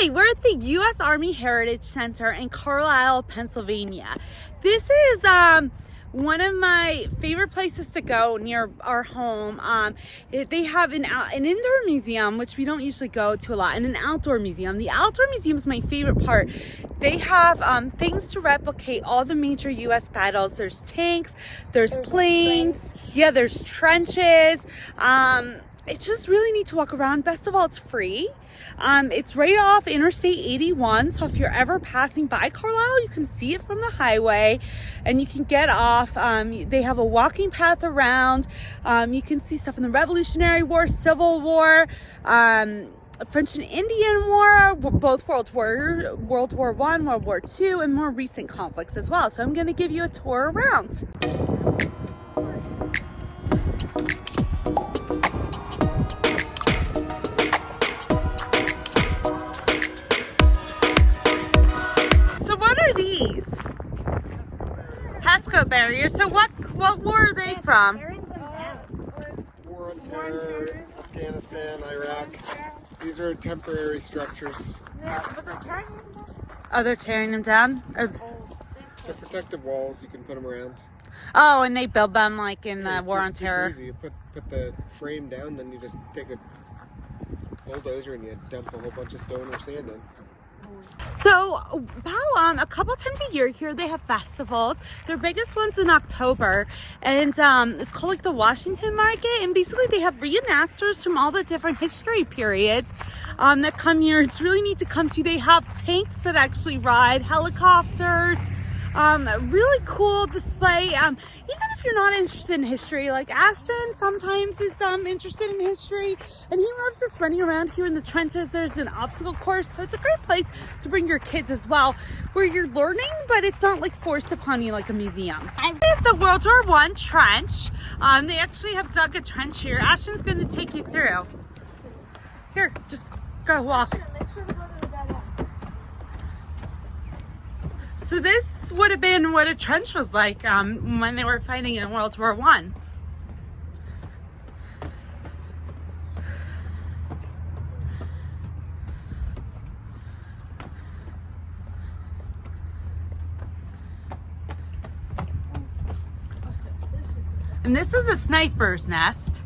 Hi, we're at the U.S. Army Heritage Center in Carlisle, Pennsylvania. This is one of my favorite places to go near our home. They have an indoor museum, which we don't usually go to a lot, and an outdoor museum. The outdoor museum is my favorite part. They have things to replicate all the major U.S. battles. There's tanks, there's planes, there's trenches. It's just really neat to walk around. Best of all, it's free. It's right off Interstate 81, so if you're ever passing by Carlisle, you can see it from the highway and you can get off. They have a walking path around. You can see stuff in the Revolutionary War, Civil War, French and Indian War, both World War I, World War II, and more recent conflicts as well. So I'm going to give you a tour around. Pesco barriers. So what war are they from? War on Terror, Afghanistan, Iraq. These are temporary structures. Oh, they're tearing them down? They're protective walls. You can put them around. Oh, and they build them like in the War on Terror. Easy. You put the frame down, then you just take a bulldozer and you dump a whole bunch of stone or sand in. So about a couple times a year here they have festivals. Their biggest one's in October, and it's called like the Washington Market, and basically they have reenactors from all the different history periods that come here. It's really neat to come to. They have tanks that actually ride, helicopters, really cool display. Even if you're not interested in history, like Ashton sometimes is interested in history, and he loves just running around here in the trenches. There's an obstacle course, so it's a great place to bring your kids as well, where you're learning, but it's not like forced upon you like a museum. This is the World War I trench. They actually have dug a trench here. Ashton's going to take you through. Here, just go walk. Make sure to go to the dead end. So this would have been what a trench was like when they were fighting in World War I. And this is a sniper's nest.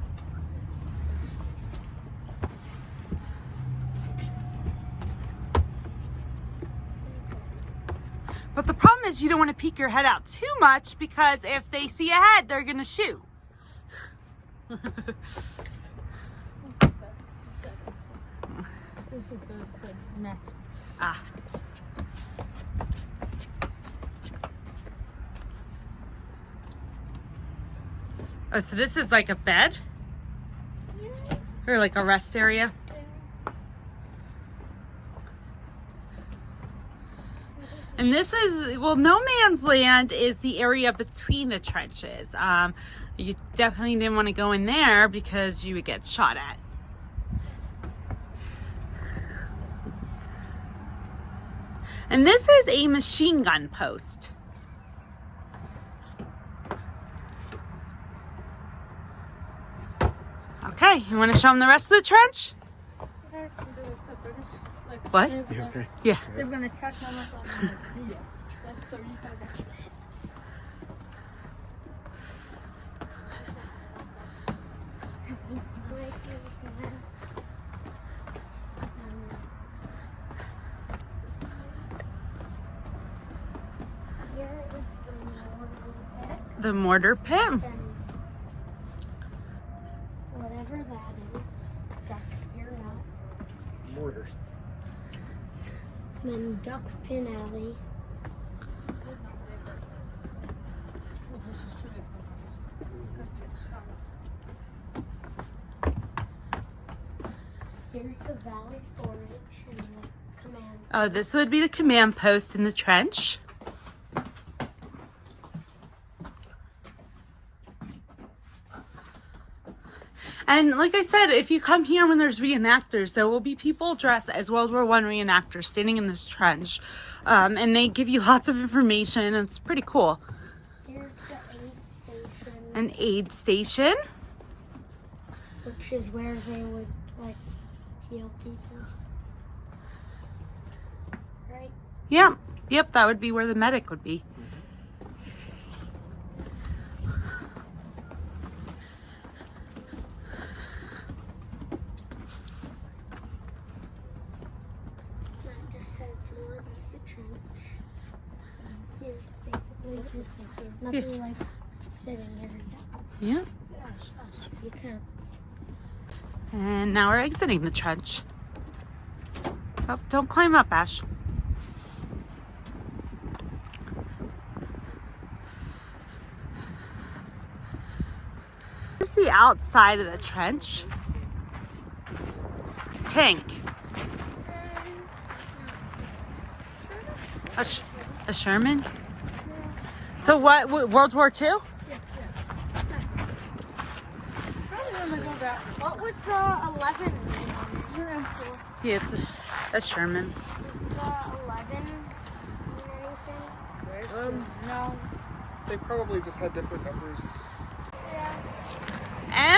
But the problem is you don't want to peek your head out too much, because if they see a head, they're going to shoot. This is the next one. Ah. Oh, so this is like a bed? Or like a rest area? And this is, well, no man's land is the area between the trenches. You definitely didn't want to go in there because you would get shot at. And this is a machine gun post. Okay, you want to show them the rest of the trench? What? You okay? Yeah. They're going to check them up on the zero. That's 35 essays. Here is The mortar pit. whatever that is. Duck here out. Mortars. Then Duck Pin Alley. Here's the Valley Forage and the command. Oh, this would be the command post in the trench. And like I said, if you come here when there's reenactors, there will be people dressed as World War I reenactors standing in this trench. And they give you lots of information, and it's pretty cool. Here's the aid station. An aid station. Which is where they would, like, heal people. Yep. Yep, that would be where the medic would be. That just says more about the trench. Here's basically just nothing like sitting everything. Yeah. You can. And now we're exiting the trench. Oh, don't climb up, Ash. Here's the outside of the trench. Tank. A Sherman? So what, World War II? What would the 11 mean? Yeah, it's a Sherman. Would the 11 mean anything? No. They probably just had different numbers. Yeah.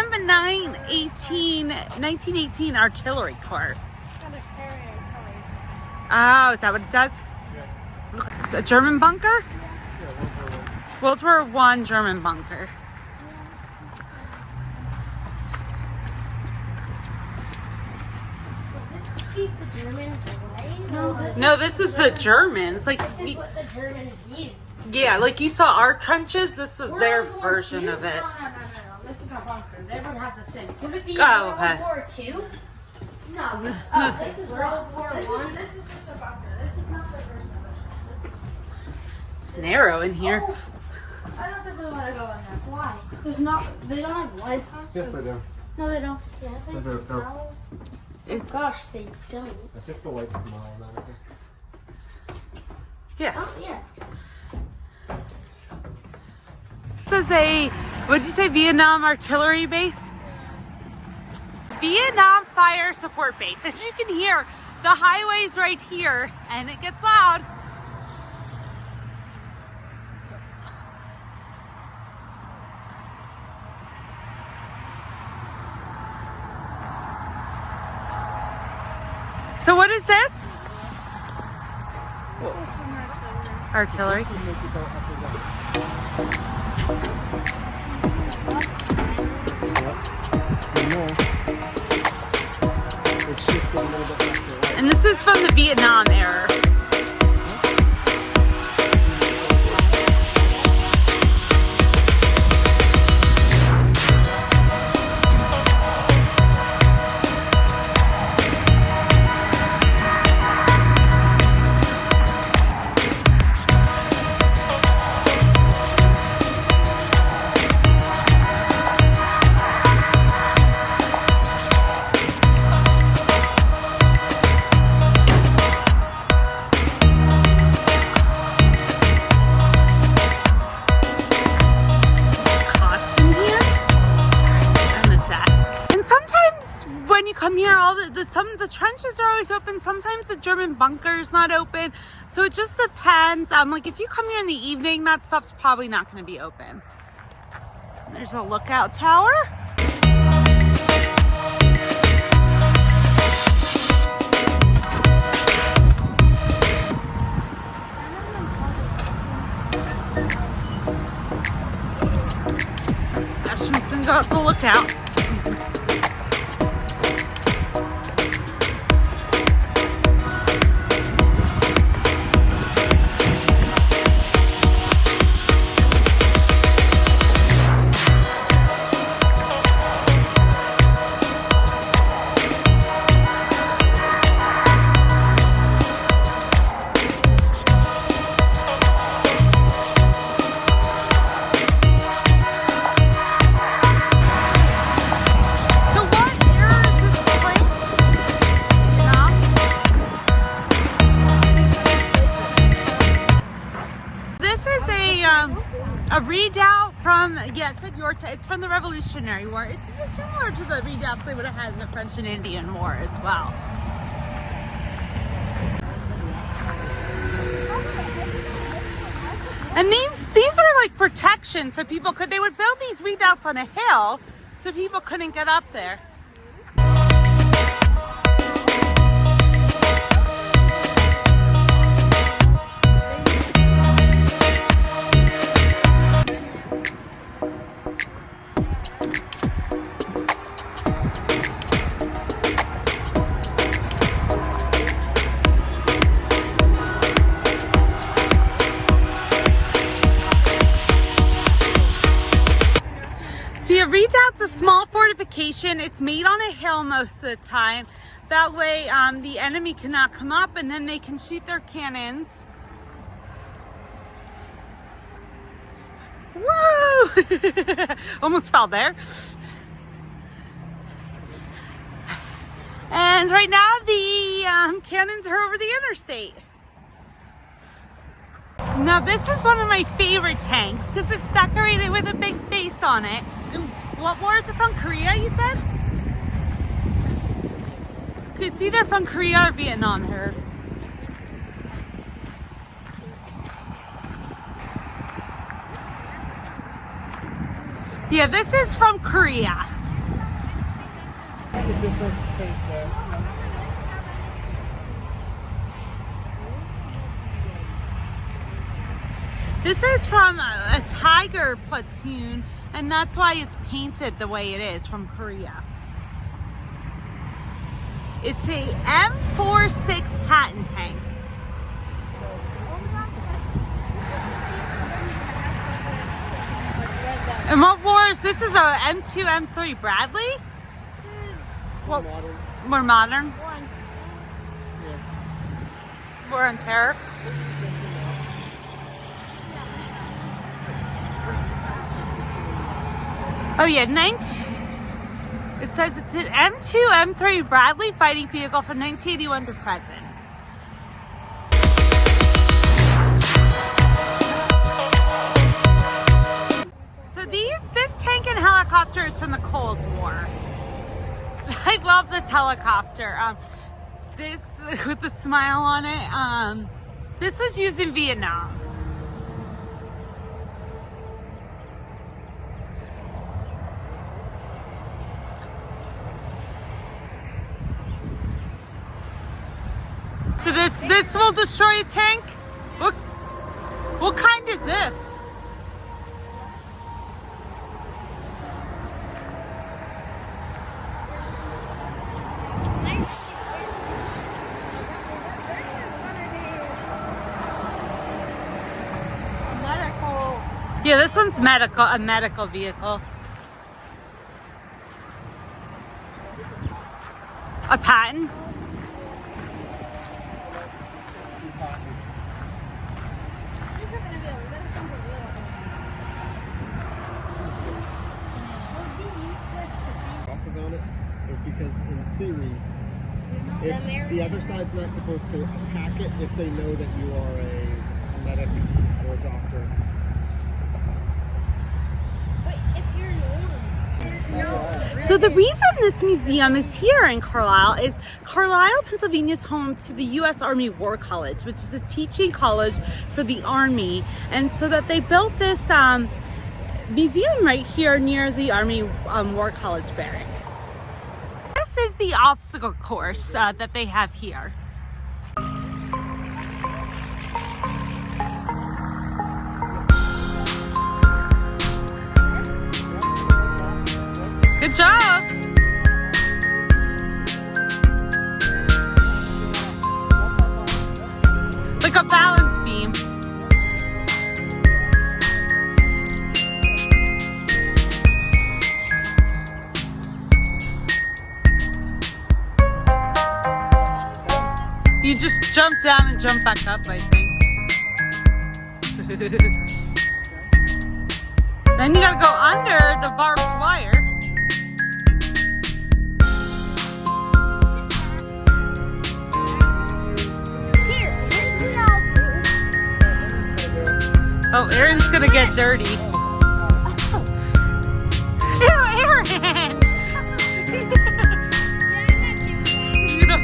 M918, 1918 Artillery Corps. It's got a carrier colors. Oh, is that what it does? Yeah. It's a German bunker? Yeah, World War I. World War I German bunker. Keep the Germans away? No, this is the Germans. Like, This is what the Germans used. yeah, like you saw our trenches. This was their version of it. No. This is a bunker. They would have the same. Could it be Oh, okay. World War II? No. Oh, this is World War This One. is- This is just a bunker. This is not the version of it. It's narrow in here. I don't think we want to go in there. Why? There's not. They don't have lights on. Yes, they do. No, they don't. Yes, They do. Oh, no. It's, Gosh, they don't. I think the lights come on automatically. yeah. Oh, yeah. This is a, what'd you say, Vietnam artillery base? Vietnam Fire Support Base. As you can hear, the highway's right here, and it gets loud. So what is this? Artillery. And this is from the Vietnam era. Come here, some of the trenches are always open. Sometimes the German bunker is not open, so it just depends. Like if you come here in the evening, that stuff's probably not going to be open. There's a lookout tower. Ashton's gonna go out the lookout. A redoubt from, yeah, it's from the Revolutionary War. It's similar to the redoubts they would have had in the French and Indian War as well. And these are like protection, so they would build these redoubts on a hill so people couldn't get up there. redoubt's a small fortification. It's made on a hill most of the time. That way the enemy cannot come up and then they can shoot their cannons. Woo! Almost fell there. And right now the cannons are over the interstate. Now this is one of my favorite tanks because it's decorated with a big face on it. And what war is it from? Korea, you said? It's either from Korea or Vietnam here. Yeah, this is from Korea. A different tank there. This is from a Tiger platoon, and that's why it's painted the way it is, from Korea. It's a M46 Patton tank. And what war is this? Is a M2, M3 Bradley? This is What, Modern. more modern? one. Yeah. War on Terror? Oh yeah, 19. It says it's an M2, M3 Bradley fighting vehicle from 1981 to present. So this tank and helicopter is from the Cold War. I love this helicopter. This with the smile on it. This was used in Vietnam. So this will destroy a tank? What kind is this? Medical. Yeah, this one's a medical vehicle. A Patton? These are gonna be a this one's a real one. Crosses on it is because in theory, if American- the other side's not supposed to attack it if they know that you are a medic or a doctor. But if you're normal, So the reason this museum is here in Carlisle is Carlisle, Pennsylvania is home to the U.S. Army War College, which is a teaching college for the Army. And so that they built this museum right here near the Army War College barracks. This is the obstacle course that they have here. Good job! Like a balance beam. You just jump down and jump back up, I think. Then you gotta go under the barbed wire. Oh, Aaron's gonna get dirty. Ew, Aaron! You know.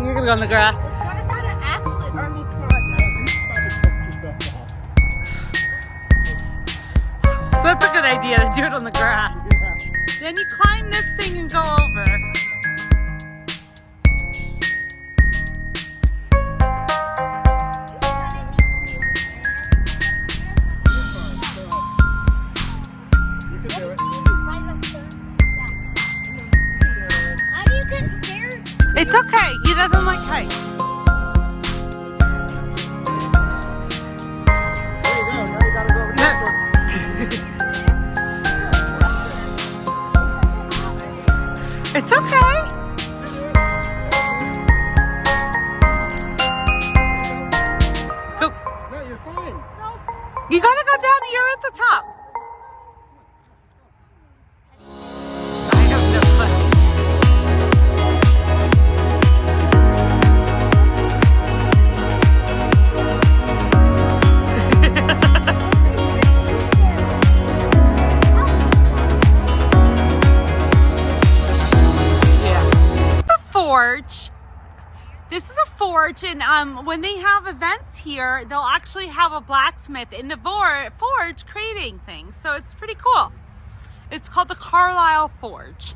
You're gonna go on the grass. What is how to actually army That's a good idea to do it on the grass. Then you climb this thing and go over. It's okay. He doesn't like heights. It's okay. Go. No, you're fine. You gotta go down. You're at the top. I have no forge. This is a forge, and when they have events here, they'll actually have a blacksmith in the forge creating things. So it's pretty cool. It's called the Carlisle Forge.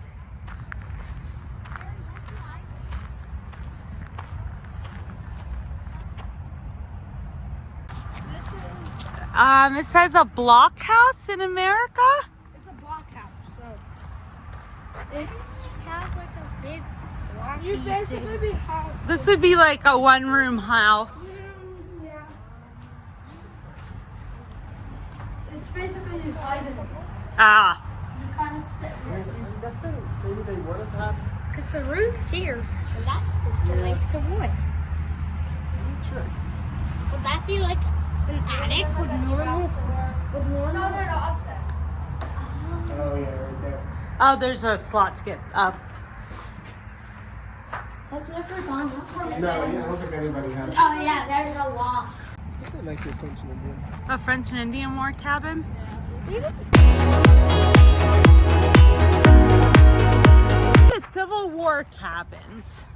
This is. It says a blockhouse in America. It's a blockhouse, so It has like a big blocky you'd basically be house. This would be like a one-room house. Yeah. It's basically hiding. Ah. You kind of sit right in. I'm guessing maybe they would have had. Because the roof's here, and that's just a waste of wood. Sure. Would that be like an attic with normal? With normal? No, they're not up there. Oh yeah, right there. Oh, there's a slot to get up. I've never gone up there. No, I don't think anybody has. Oh yeah, there's a lock. I like your French and Indian. A French and Indian War cabin. The Civil War cabins.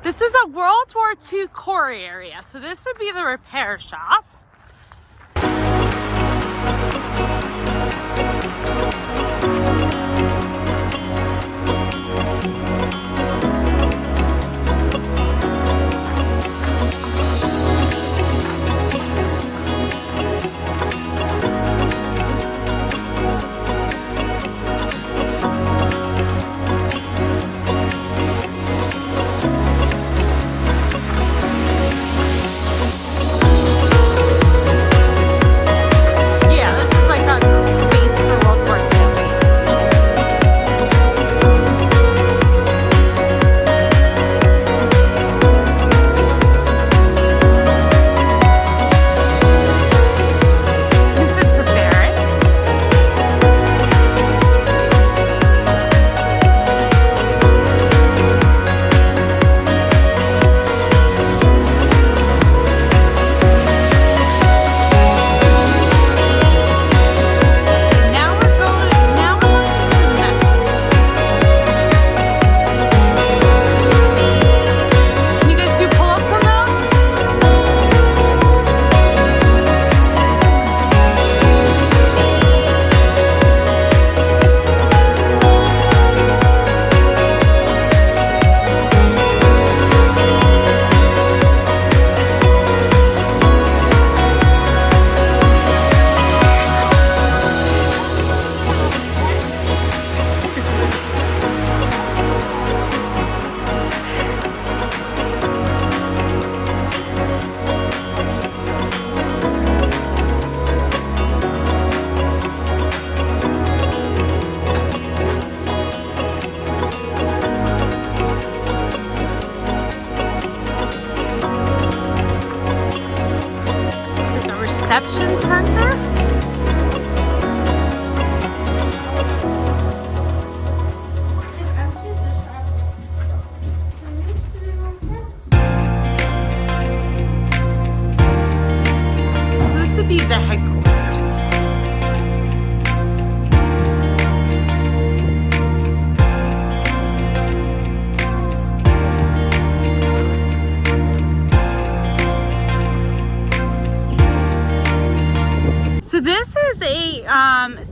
This is a World War II quarry area, so this would be the repair shop.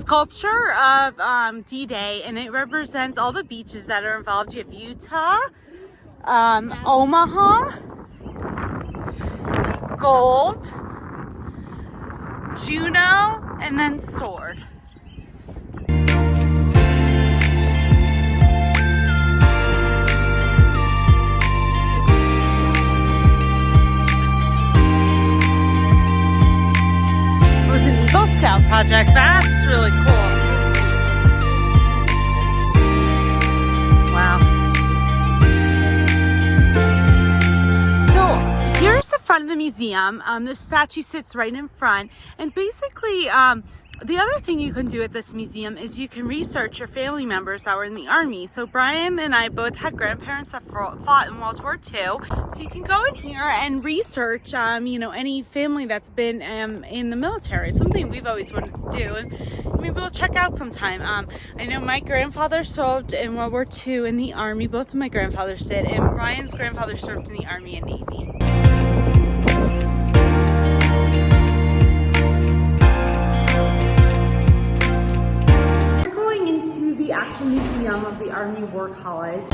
sculpture of D-Day, and it represents all the beaches that are involved. You have Utah, Omaha, Gold, Juneau, and then Sword. It was an Eagle Scout project. That's really cool. Wow. So here's the front of the museum. The statue sits right in front, and basically the other thing you can do at this museum is you can research your family members that were in the Army. So Brian and I both had grandparents that fought in World War II. So you can go in here and research, you know, any family that's been in the military. It's something we've always wanted to do, and maybe we'll check out sometime. I know my grandfather served in World War II in the Army. Both of my grandfathers did, and Brian's grandfather served in the Army and Navy. Into the actual museum of the Army War College.